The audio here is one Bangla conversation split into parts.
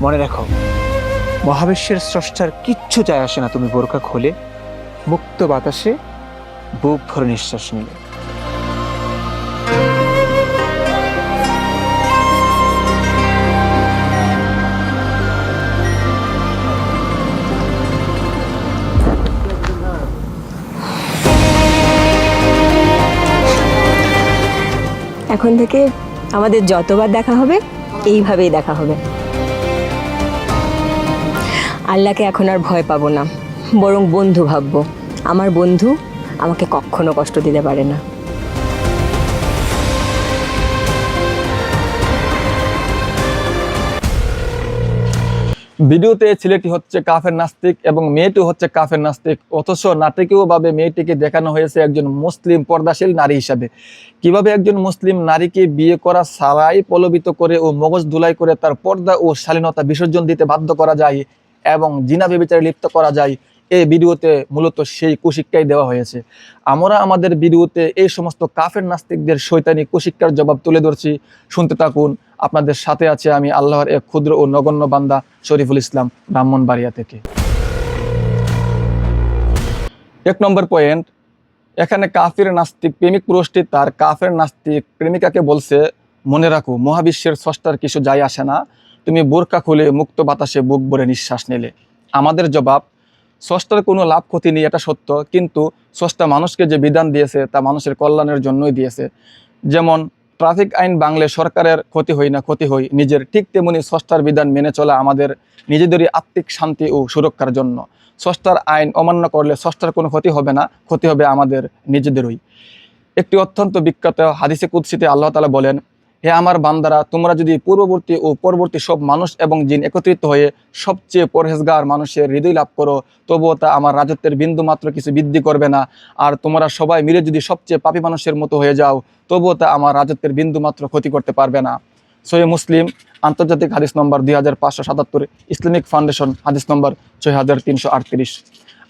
মনে রাখো, মহাবিশ্বের স্রষ্টার কিচ্ছু যায় আসে না তুমি বোরকা খুলে মুক্ত বাতাসে বুক ভরে নিঃশ্বাস নিলে। এখন থেকে আমাদের যতবার দেখা হবে এইভাবেই দেখা হবে। আল্লাহকে এখন আর ভয় পাবো না, বরং বন্ধু ভাববো। আমার বন্ধু আমাকে কখনো কষ্ট দিতে পারে না। ভিডিওতে ছেলেটি হচ্ছে কাফের নাস্তিক এবং মেয়েটি হচ্ছে কাফের নাস্তিক, অথচ নাটকীয়ভাবে মেয়েটিকে দেখানো হয়েছে একজন মুসলিম পর্দাশীল নারী হিসাবে। কিভাবে একজন মুসলিম নারীকে বিয়ে করা ছাড়াই প্রলোভিত করে ও মগজ ধুলাই করে তার পর্দা ও শালীনতা বিসর্জন দিতে বাধ্য করা যায় এবং জিনা ব্যভিচারে লিপ্ত করা যায়, এই ভিডিওতে মূলত সেই কুশিক্ষাই দেওয়া হয়েছে। আমরা আমাদের ভিডিওতে এই সমস্ত কাফের নাস্তিকদের শয়তানি কুশিক্ষার জবাব তুলে ধরছি, শুনতে থাকুন। আপনাদের সাথে আছে আমি আল্লাহর এক ক্ষুদ্র ও নগণ্য বান্দা শরীফুল ইসলাম, ব্রাহ্মণবাড়িয়া থেকে। 1 নম্বর পয়েন্ট, এখানে কাফের নাস্তিক প্রেমিক পুরুষটি তার কাফের নাস্তিক প্রেমিকাকে বলছে, মনে রাখো মহাবিশ্বের স্রষ্টার কিছু যায় আসে না তুমি বোরকা খুলে মুক্ত বাতাসে বুক ভরে নিঃশ্বাস নিলে। আমাদের জবাব, স্রষ্টার কোনো লাভ ক্ষতি নেই এটা সত্য, কিন্তু স্রষ্টা মানুষকে যে বিধান দিয়েছে তা মানুষের কল্যাণের জন্যই দিয়েছে। যেমন ট্রাফিক আইন বাংলে সরকারের ক্ষতি হয় না, ক্ষতি হয় নিজের, ঠিক তেমনি স্রষ্টার বিধান মেনে চলা আমাদের নিজেদেরই আত্মিক শান্তি ও সুরক্ষার জন্য। স্রষ্টার আইন অমান্য করলে স্রষ্টার কোনো ক্ষতি হবে না, ক্ষতি হবে আমাদের নিজেদেরই। একটি অত্যন্ত বিখ্যাত হাদিসে কুদসিতে আল্লাহ তাআলা বলেন, হে আমার বান্দারা, তোমরা যদি পূর্ববর্তী ও পরবর্তী সব মানুষ এবং জিন একত্রিত হয়ে সবচেয়ে পরহেজগার মানুষের হৃদয় লাভ করো, তবুও তা আমার রাজত্বের বিন্দু মাত্র কিছু বৃদ্ধি করবে না। আর তোমরা সবাই মিলে যদি সবচেয়ে পাপী মানুষের মতো হয়ে যাও, তবুও তা আমার রাজত্বের বিন্দু মাত্র ক্ষতি করতে পারবে না। সহিহ মুসলিম, আন্তর্জাতিক হাদিস নম্বর 2577, ইসলামিক ফাউন্ডেশন হাদিস নম্বর 6338।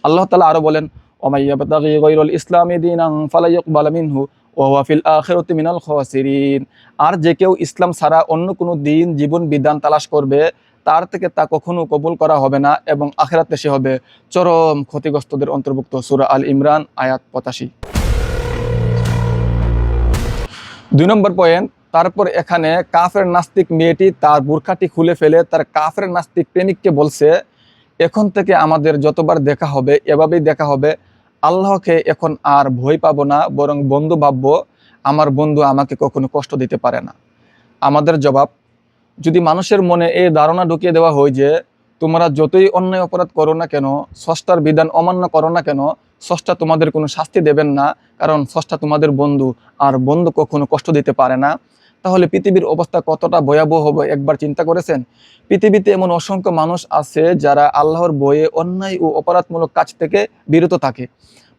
আল্লাহ তাআলা আরও বলেন, ওমাইয়াবতাগি গায়রাল ইসলামি দীনান ফালা ইউকবালা মিনহু ওয়া হুয়া ফিল আখিরাতি মিনাল খাসিরিন। আর যে কেউ ইসলাম ছাড়া অন্য কোনো দিন জীবন বিধান তালাশ করবে, তার থেকে তা কখনো কবুল করা হবে না এবং আখিরাতে সে হবে চরম ক্ষতিগ্রস্তদের অন্তর্ভুক্ত। সূরা আল ইমরান আয়াত 85। 2 নম্বর পয়েন্ট, তারপর এখানে কাফের নাস্তিক মেয়েটি তার বোরখাটি খুলে ফেলে তার কাফের নাস্তিক প্রেমিককে বলছে, এখন থেকে আমাদের যতবার দেখা হবে এভাবেই দেখা হবে। আল্লাহকে এখন আর ভয় পাবো না, বরং বন্ধু ভাববো। আমার বন্ধু আমাকে কখনো কষ্ট দিতে পারে না। আমাদের জবাব, যদি মানুষের মনে এই ধারণা ঢুকিয়ে দেওয়া হয় যে তোমরা যতই অন্যায় অপরাধ করো না কেন, স্রষ্টার বিধান অমান্য করো না কেন, স্রষ্টা তোমাদের কোনো শাস্তি দেবেন না, কারণ স্রষ্টা তোমাদের বন্ধু আর বন্ধু কখনো কষ্ট দিতে পারে না, তাহলে পৃথিবীর অবস্থা কতটা ভয়াবহ হবে একবার চিন্তা করেছেন? পৃথিবীতে এমন অসংখ্য মানুষ আছে যারা আল্লাহর ভয়ে অন্যায় ও অপরাধমূলক কাজ থেকে বিরত থাকে।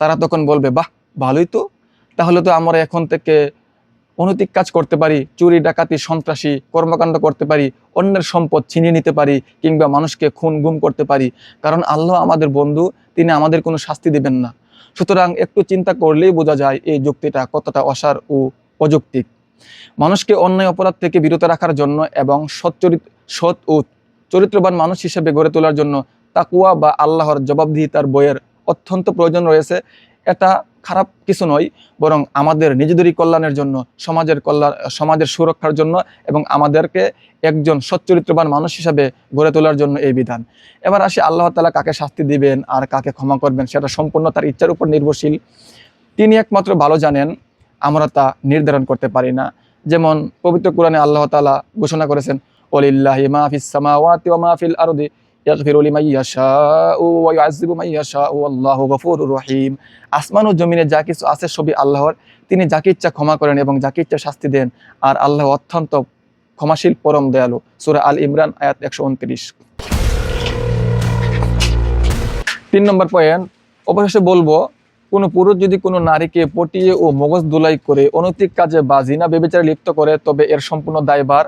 তারা তখন বলবে, বাহ ভালোই তো, তাহলে তো আমরা এখন থেকে অনৈতিক কাজ করতে পারি, চুরি ডাকাতি সন্ত্রাসী কর্মকাণ্ড করতে পারি, অন্যের সম্পদ ছিনিয়ে নিতে পারি, কিংবা মানুষকে খুন গুম করতে পারি, কারণ আল্লাহ আমাদের বন্ধু, তিনি আমাদের কোনো শাস্তি দিবেন না। সুতরাং একটু চিন্তা করলেই বোঝা যায় এই যুক্তিটা কতটা অসার ও অযৌক্তিক। মানুষকে অন্যায় অপরাধ থেকে বিরত রাখার জন্য এবং সৎ ও চরিত্রবান মানুষ হিসেবে গড়ে তোলার জন্য তাকওয়া বা আল্লাহর জবাবদিহিতার বইয়ের অত্যন্ত প্রয়োজন রয়েছে। এটা খারাপ কিছু নয়, বরং আমাদের নিজেদেরই কল্যাণের জন্য, সমাজের সুরক্ষার জন্য এবং আমাদেরকে একজন সচ্চরিত্রবান মানুষ হিসাবে গড়ে তোলার জন্য এই বিধান। এবার আসি, আল্লাহ তাআলা কাকে শাস্তি দিবেন আর কাকে ক্ষমা করবেন সেটা সম্পূর্ণ তার ইচ্ছার উপর নির্ভরশীল। তিনি একমাত্র ভালো জানেন, আমরা তা নির্ধারণ করতে পারি না। যেমন পবিত্র কোরআনে আল্লাহ তাআলা ঘোষণা করেছেন, ওয়ালিল্লাহি মা ফিস সামাওয়াতি ওয়া মা ফিল আরদি ইয়াগফিরু লিমান ইয়াশাউ ওয়া ইউআযযিবু মান ইয়াশাউ ওয়াল্লাহু গফুরুর রহিম। আসমান ও জমিনে যা কিছু আছে সবই আল্লাহর, তিনি যাকে ইচ্ছা ক্ষমা করেন এবং যাকে ইচ্ছা শাস্তি দেন, আর আল্লাহ অত্যন্ত ক্ষমাশীল, পরম দয়ালু। সূরা আল ইমরান আয়াত 129। 3 নম্বর পয়েন্ট, অবশেষে বলবো, কোনো পুরুষ যদি কোনো নারীকে পটিয়ে ও মগজ ধুলাই করে অনৈতিক কাজে বা জিনা ব্যভিচারে লিপ্ত করে, তবে এর সম্পূর্ণ দায়ভার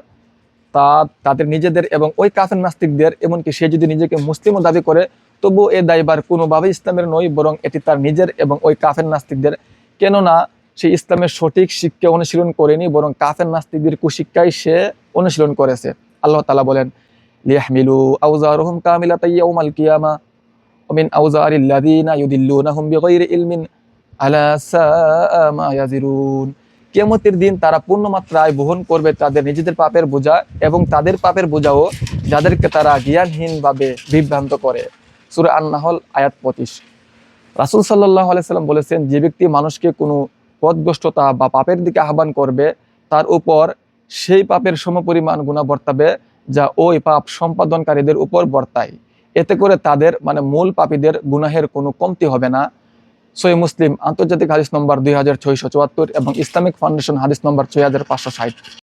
তাদের নিজেদের এবং ওই কাফের নাস্তিকদের। এমনকি সে যদি নিজেকে মুসলিমও দাবি করে, তবুও এই দায়ভার কোনোভাবেই ইসলামের নয়, বরং এটি তার নিজের এবং ওই কাফের নাস্তিকদের। কেননা সে ইসলামের সঠিক শিক্ষা অনুশীলন করেনি, বরং কাফের নাস্তিকদের কুশিক্ষাই সে অনুশীলন করেছে। আল্লাহ তাআলা বলেন, লিয়াহমিলু আওজারহুম কামিলাতান ইয়াউমাল কিয়ামা ওয়া মিন আওজারিল্লাযিনা ইউদিল্লুনাহুম বিগাইরি ইলমিন আলা সাআ মা ইয়াজিরুন। কিয়ামতের দিন তারা পূর্ণ মাত্রায় বহন করবে তাদের নিজেদের পাপের বোঝা এবং তাদের পাপের বোঝাও যাদেরকে তারা জ্ঞানহীনভাবে বিভ্রান্ত করে। সূরা আন-নাহল আয়াত 25। রাসূল সাল্লাল্লাহু আলাইহি সাল্লাম বলেছেন, যে ব্যক্তি মানুষকে কোনো পথভ্রষ্টতা বা পাপের দিকে আহ্বান করবে তার উপর সেই পাপের সমপরিমাণ গুনাহ বর্তাবে যা ওই পাপ সম্পাদনকারীদের উপর বর্তায়। এতে করে তাদের মানে মূল পাপীদের গুনাহের কোনো কমতি হবে না। সহিহ মুসলিম আন্তর্জাতিক হাদিস নম্বর 2674 এবং ইসলামিক ফাউন্ডেশন হাদিস নম্বর 6560।